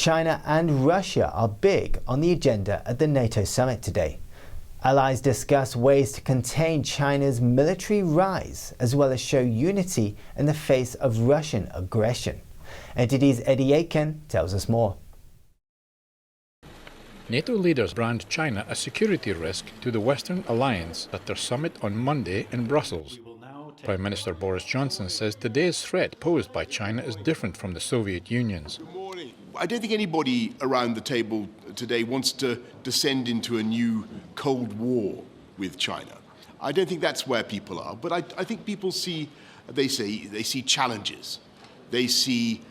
China and Russia are big on the agenda at the NATO Summit today. Allies discuss ways to contain China's military rise, as well as show unity in the face of Russian aggression. NTD's Eriksen tells us more. NATO leaders brand China a security risk to the Western alliance at their summit on Monday in Brussels. Prime Minister Boris Johnson says today's threat posed by China is different from the Soviet Union's. I don't think anybody around the table today wants to descend into a new Cold War with China. I don't think that's where people are, but I think people see challenges. They see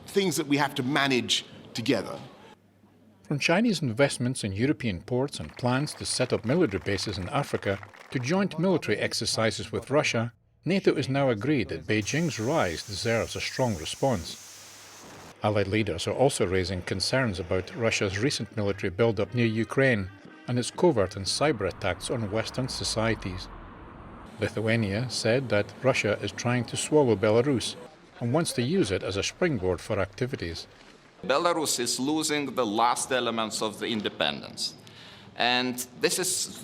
things that we have to manage together. From Chinese investments in European ports and plans to set up military bases in Africa to joint military exercises with Russia, NATO is now agreed that Beijing's rise deserves a strong response. Allied leaders are also raising concerns about Russia's recent military build-up near Ukraine and its covert and cyber attacks on Western societies. Lithuania said that Russia is trying to swallow Belarus and wants to use it as a springboard for activities. Belarus is losing the last elements of the independence. And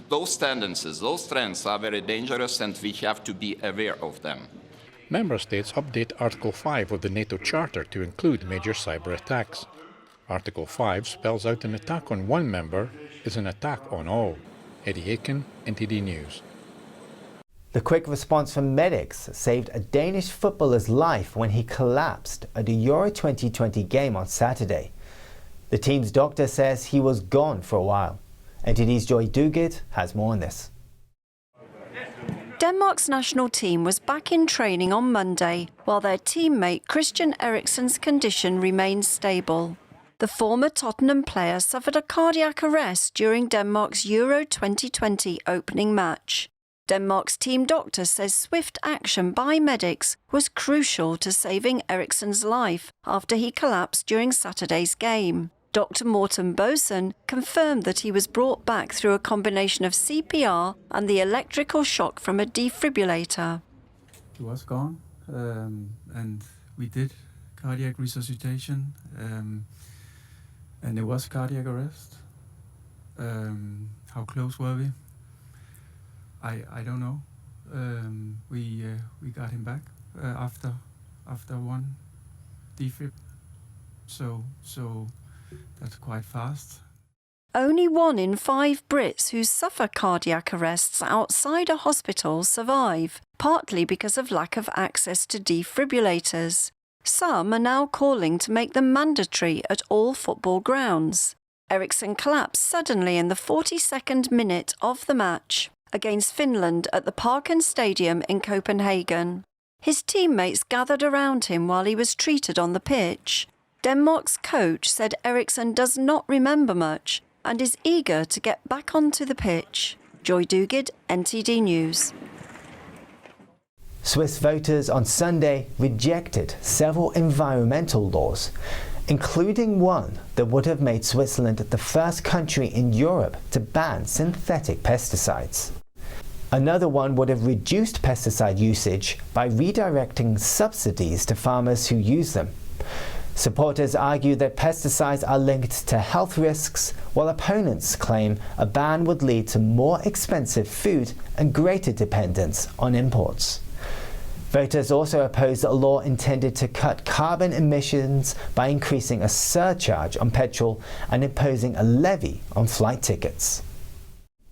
those tendencies, those trends are very dangerous, and we have to be aware of them. Member states update Article 5 of the NATO Charter to include major cyber attacks. Article 5 spells out an attack on one member is an attack on all. Eriksen, NTD News. The quick response from medics saved a Danish footballer's life when he collapsed at a Euro 2020 game on Saturday. The team's doctor says he was gone for a while. NTD's Joy Dugid has more on this. Denmark's national team was back in training on Monday, while their teammate Christian Eriksen's condition remained stable. The former Tottenham player suffered a cardiac arrest during Denmark's Euro 2020 opening match. Denmark's team doctor says swift action by medics was crucial to saving Eriksen's life after he collapsed during Saturday's game. Dr. Morten Boesen confirmed that he was brought back through a combination of CPR and the electrical shock from a defibrillator. He was gone, and we did cardiac resuscitation, and it was cardiac arrest. How close were we? I don't know. We got him back after one defib. So that's quite fast. Only 1 in 5 Brits who suffer cardiac arrests outside a hospital survive, partly because of lack of access to defibrillators. Some are now calling to make them mandatory at all football grounds. Eriksen collapsed suddenly in the 42nd minute of the match against Finland at the Parken Stadium in Copenhagen. His teammates gathered around him while he was treated on the pitch. Denmark's coach said Eriksen does not remember much and is eager to get back onto the pitch. Joy Dugid, NTD News. Swiss voters on Sunday rejected several environmental laws, including one that would have made Switzerland the first country in Europe to ban synthetic pesticides. Another one would have reduced pesticide usage by redirecting subsidies to farmers who use them. Supporters argue that pesticides are linked to health risks, while opponents claim a ban would lead to more expensive food and greater dependence on imports. Voters also opposed a law intended to cut carbon emissions by increasing a surcharge on petrol and imposing a levy on flight tickets.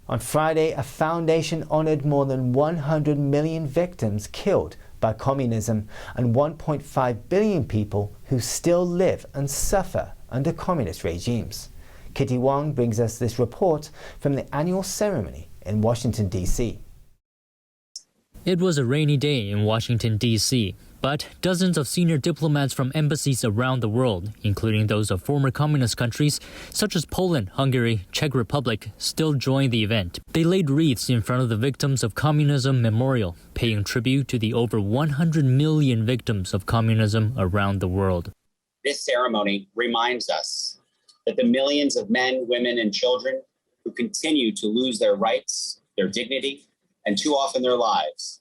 On Friday, a foundation honored more than 100 million victims killed by communism and 1.5 billion people who still live and suffer under communist regimes. Kitty Wong brings us this report from the annual ceremony in Washington, D.C. It was a rainy day in Washington, D.C., but dozens of senior diplomats from embassies around the world, including those of former communist countries such as Poland, Hungary, Czech Republic, still joined the event. They laid wreaths in front of the Victims of Communism Memorial, paying tribute to the over 100 million victims of communism around the world. This ceremony reminds us that the millions of men, women, and children who continue to lose their rights, their dignity, and too often their lives,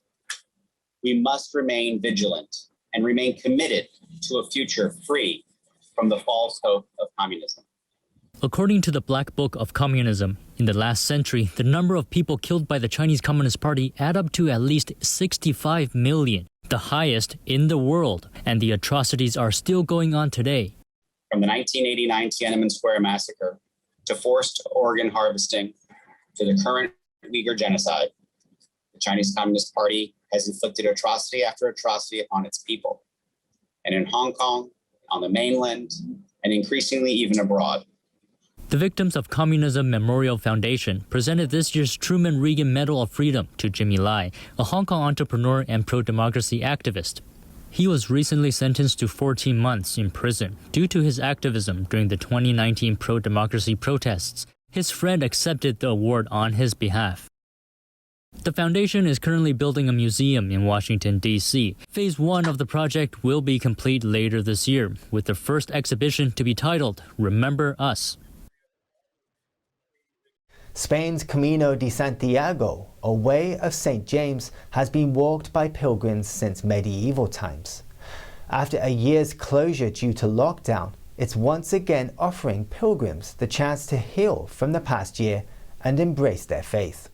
we must remain vigilant and remain committed to a future free from the false hope of communism. According to the Black Book of Communism, in the last century, the number of people killed by the Chinese Communist Party add up to at least 65 million, the highest in the world, and the atrocities are still going on today. From the 1989 Tiananmen Square massacre to forced organ harvesting to the current Uyghur genocide, the Chinese Communist Party has inflicted atrocity after atrocity upon its people. And in Hong Kong, on the mainland, and increasingly even abroad. The Victims of Communism Memorial Foundation presented this year's Truman Regan Medal of Freedom to Jimmy Lai, a Hong Kong entrepreneur and pro-democracy activist. He was recently sentenced to 14 months in prison due to his activism during the 2019 pro-democracy protests. His friend accepted the award on his behalf. The foundation is currently building a museum in Washington, D.C. Phase 1 of the project will be complete later this year, with the first exhibition to be titled Remember Us. Spain's Camino de Santiago, a way of St. James, has been walked by pilgrims since medieval times. After a year's closure due to lockdown, it's once again offering pilgrims the chance to heal from the past year and embrace their faith.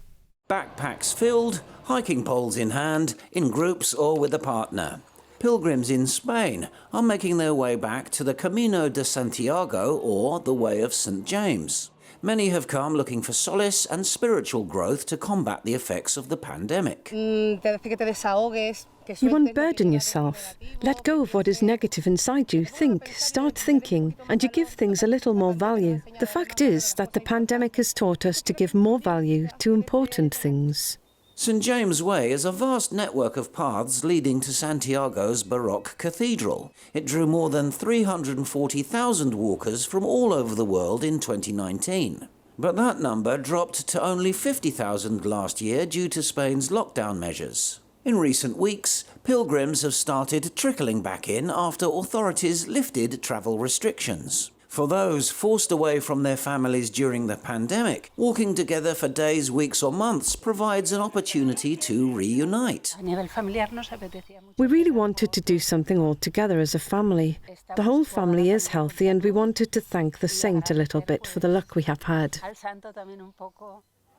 Backpacks filled, hiking poles in hand, in groups or with a partner. Pilgrims in Spain are making their way back to the Camino de Santiago, or the Way of St. James. Many have come looking for solace and spiritual growth to combat the effects of the pandemic. You unburden yourself. Let go of what is negative inside you. Start thinking, and you give things a little more value. The fact is that the pandemic has taught us to give more value to important things. St. James' Way is a vast network of paths leading to Santiago's Baroque cathedral. It drew more than 340,000 walkers from all over the world in 2019. But that number dropped to only 50,000 last year due to Spain's lockdown measures. In recent weeks, pilgrims have started trickling back in after authorities lifted travel restrictions. For those forced away from their families during the pandemic, walking together for days, weeks or months provides an opportunity to reunite. We really wanted to do something all together as a family. The whole family is healthy, and we wanted to thank the saint a little bit for the luck we have had.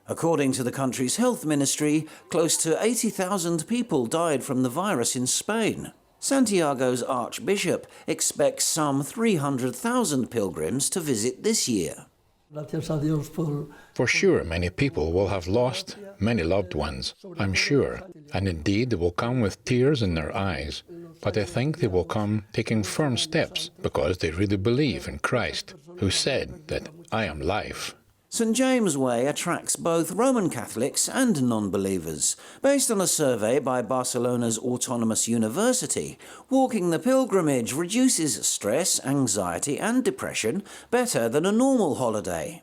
According to the country's health ministry, close to 80,000 people died from the virus in Spain. Santiago's Archbishop expects some 300,000 pilgrims to visit this year. For sure, many people will have lost many loved ones, I'm sure, and indeed they will come with tears in their eyes. But I think they will come taking firm steps because they really believe in Christ, who said that I am life. St. James' Way attracts both Roman Catholics and non-believers. Based on a survey by Barcelona's Autonomous University, walking the pilgrimage reduces stress, anxiety and depression better than a normal holiday.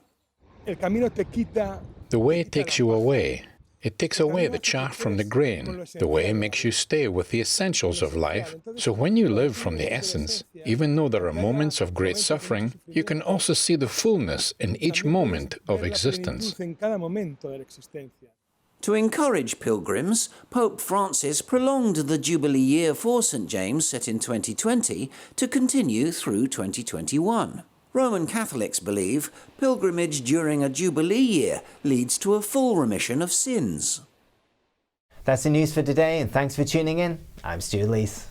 The way takes you away. It takes away the chaff from the grain. The way makes you stay with the essentials of life. So when you live from the essence, even though there are moments of great suffering, you can also see the fullness in each moment of existence. To encourage pilgrims, Pope Francis prolonged the Jubilee year for St. James, set in 2020, to continue through 2021. Roman Catholics believe pilgrimage during a Jubilee year leads to a full remission of sins. That's the news for today, and thanks for tuning in. I'm Stu Lees.